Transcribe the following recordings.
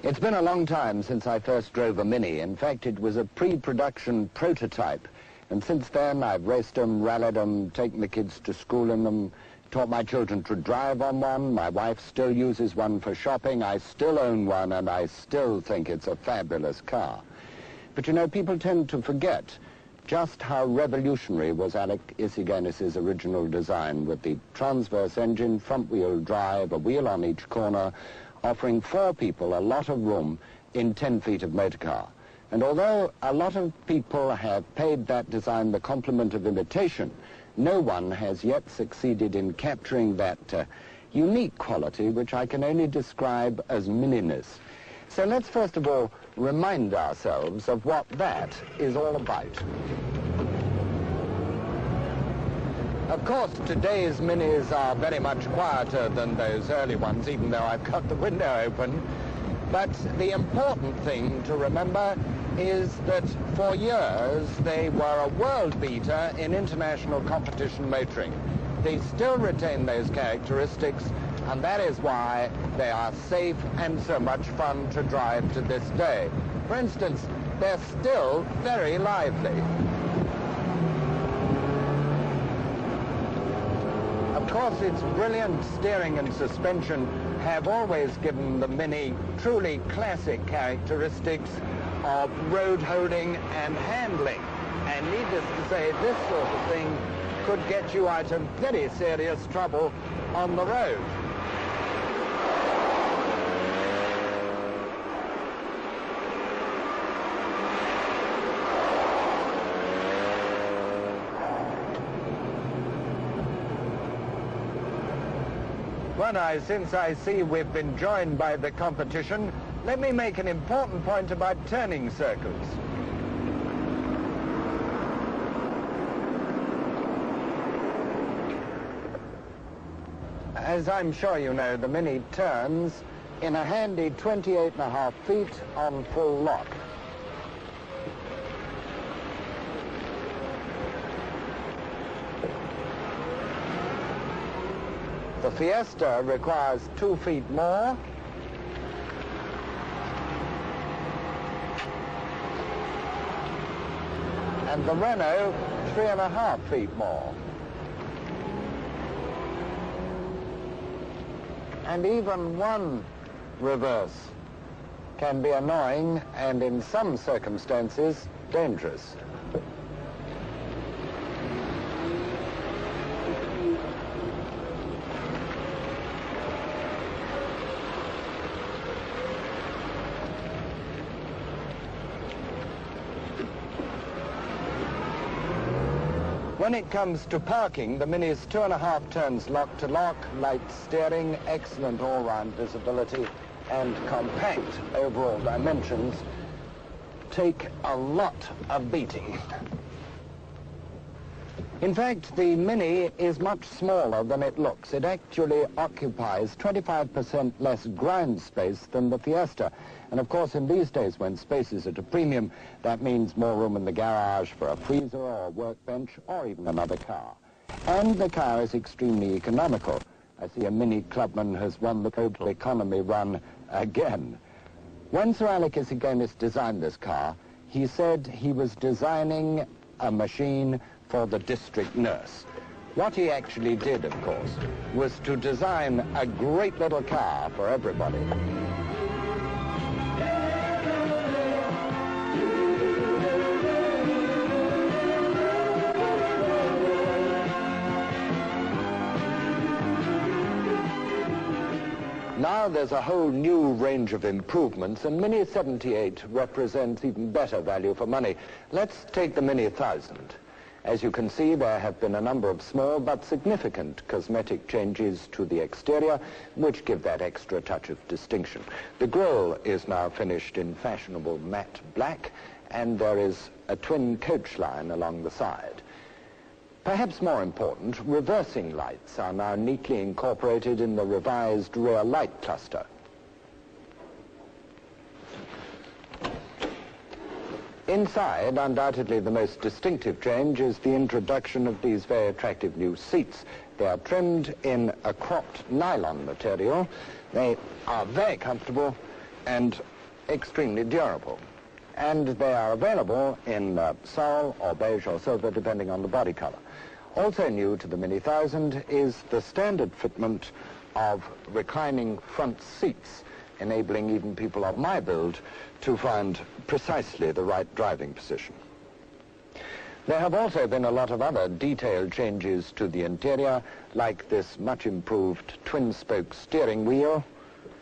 It's been a long time since I first drove a Mini. In fact, it was a pre-production prototype. And since then, I've raced them, rallied them, taken the kids to school in them, taught my children to drive on one. My wife still uses one for shopping. I still own one, and I still think it's a fabulous car. But you know, people tend to forget just how revolutionary was Alec Issiganis' original design, with the transverse engine, front-wheel drive, a wheel on each corner, offering 4 people a lot of room in 10 feet of motorcar. And although a lot of people have paid that design the compliment of imitation, no one has yet succeeded in capturing that unique quality which I can only describe as mininess. So let's first of all remind ourselves of what that is all about. Of course, today's Minis are very much quieter than those early ones, even though I've got the window open. But the important thing to remember is that for years they were a world beater in international competition motoring. They still retain those characteristics, and that is why they are safe and so much fun to drive to this day. For instance, they're still very lively. Of course, its brilliant steering and suspension have always given the Mini truly classic characteristics of road holding and handling. And needless to say, this sort of thing could get you out of very serious trouble on the road. Well, now, since I see we've been joined by the competition, let me make an important point about turning circles. As I'm sure you know, the Mini turns in a handy 28.5 feet on full lock. The Fiesta requires 2 feet more. And the Renault, 3.5 feet more. And even one reverse can be annoying and in some circumstances dangerous. When it comes to parking, the Mini's 2.5 turns lock to lock, light steering, excellent all-round visibility, and compact overall dimensions take a lot of beating. In fact, the Mini is much smaller than it looks. It actually occupies 25% less ground space than the Fiesta. And of course, in these days when space is at a premium, that means more room in the garage for a freezer or a workbench or even another car. And the car is extremely economical. I see a Mini Clubman has won the total economy run again. When Sir Alec Issiganis designed this car, he said he was designing a machine for the district nurse. What he actually did, of course, was to design a great little car for everybody. Now there's a whole new range of improvements, and Mini 78 represents even better value for money. Let's take the Mini 1000. As you can see, there have been a number of small but significant cosmetic changes to the exterior, which give that extra touch of distinction. The grille is now finished in fashionable matte black, and there is a twin coach line along the side. Perhaps more important, reversing lights are now neatly incorporated in the revised rear light cluster. Inside, undoubtedly the most distinctive change is the introduction of these very attractive new seats. They are trimmed in a cropped nylon material. They are very comfortable and extremely durable. And they are available in sorrel or beige or silver, depending on the body color. Also new to the Mini 1000 is the standard fitment of reclining front seats, enabling even people of my build to find precisely the right driving position. There have also been a lot of other detailed changes to the interior, like this much improved twin-spoke steering wheel,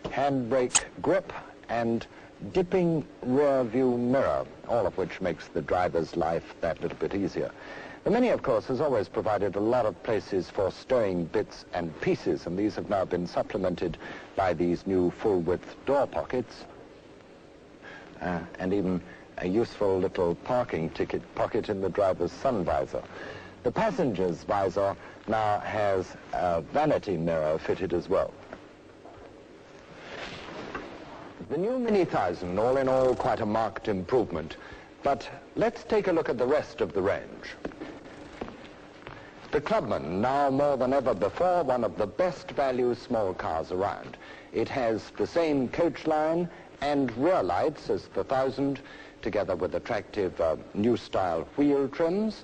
handbrake grip, and dipping rear view mirror, all of which makes the driver's life that little bit easier. The Mini, of course, has always provided a lot of places for stowing bits and pieces, and these have now been supplemented by these new full-width door pockets, and even a useful little parking ticket pocket in the driver's sun visor. The passenger's visor now has a vanity mirror fitted as well. The new Mini 1000, all in all, quite a marked improvement. But let's take a look at the rest of the range. The Clubman, now more than ever before, one of the best value small cars around. It has the same coach line and rear lights as the 1000, together with attractive new style wheel trims,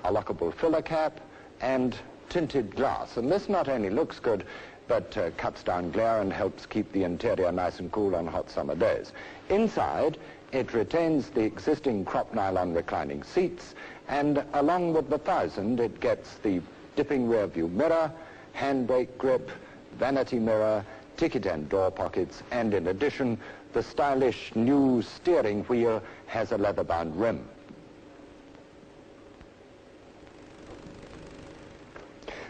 a lockable filler cap, and tinted glass. And this not only looks good, but cuts down glare and helps keep the interior nice and cool on hot summer days. Inside, it retains the existing crop nylon reclining seats, and along with the 1000, it gets the dipping rear view mirror, handbrake grip, vanity mirror, ticket and door pockets, and in addition, the stylish new steering wheel has a leather-bound rim.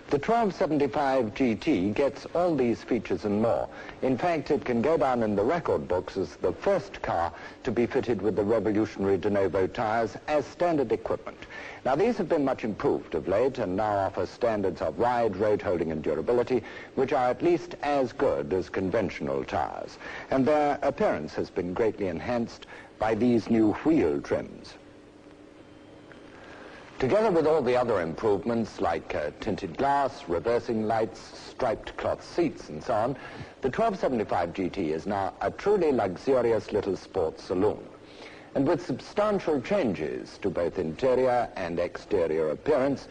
The 1275 GT gets all these features and more. In fact, it can go down in the record books as the first car to be fitted with the revolutionary de novo tires as standard equipment. Now, these have been much improved of late and now offer standards of ride, road holding and durability, which are at least as good as conventional tires. And their appearance has been greatly enhanced by these new wheel trims. Together with all the other improvements like tinted glass, reversing lights, striped cloth seats and so on, the 1275 GT is now a truly luxurious little sports saloon. And with substantial changes to both interior and exterior appearance,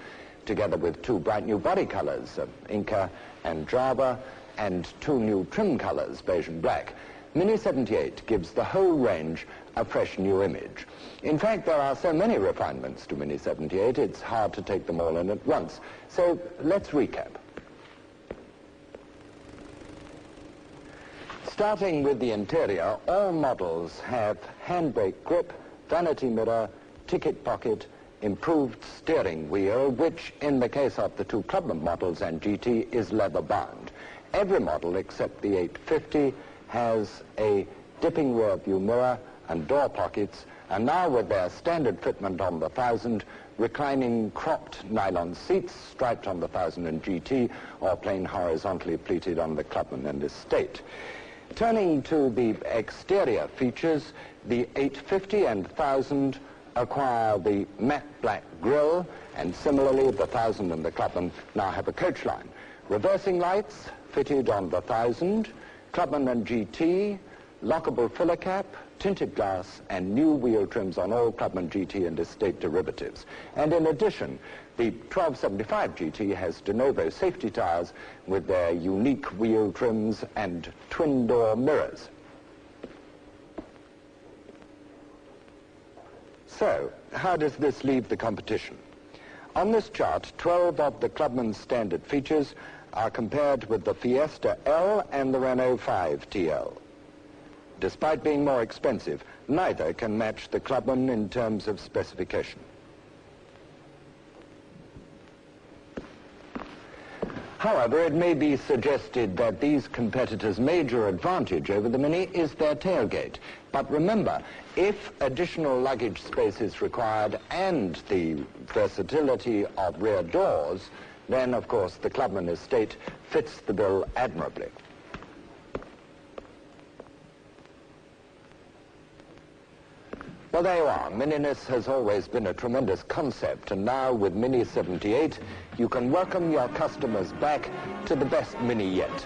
together with two bright new body colors, Inca and Java, and two new trim colors, beige and black, Mini 78 gives the whole range a fresh new image. In fact, there are so many refinements to Mini 78, it's hard to take them all in at once. So let's recap. Starting with the interior, all models have handbrake grip, vanity mirror, ticket pocket, improved steering wheel, which in the case of the two Clubman models and GT is leather bound. Every model except the 850 has a dipping rear view mirror and door pockets, and now with their standard fitment on the 1000, reclining cropped nylon seats striped on the 1000 and GT, or plain horizontally pleated on the Clubman and Estate. Turning to the exterior features, the 850 and 1000 acquire the matte black grille, and similarly the 1000 and the Clubman now have a coach line. Reversing lights fitted on the 1000, Clubman and GT, lockable filler cap, tinted glass, and new wheel trims on all Clubman GT and Estate derivatives. And in addition, the 1275 GT has de novo safety tires with their unique wheel trims and twin-door mirrors. So, how does this leave the competition? On this chart, 12 of the Clubman standard features are compared with the Fiesta L and the Renault 5 TL. Despite being more expensive, neither can match the Clubman in terms of specification. However, it may be suggested that these competitors' major advantage over the Mini is their tailgate. But remember, if additional luggage space is required and the versatility of rear doors, then, of course, the Clubman Estate fits the bill admirably. Well, there you are. Mininess has always been a tremendous concept, and now with Mini 78, you can welcome your customers back to the best Mini yet.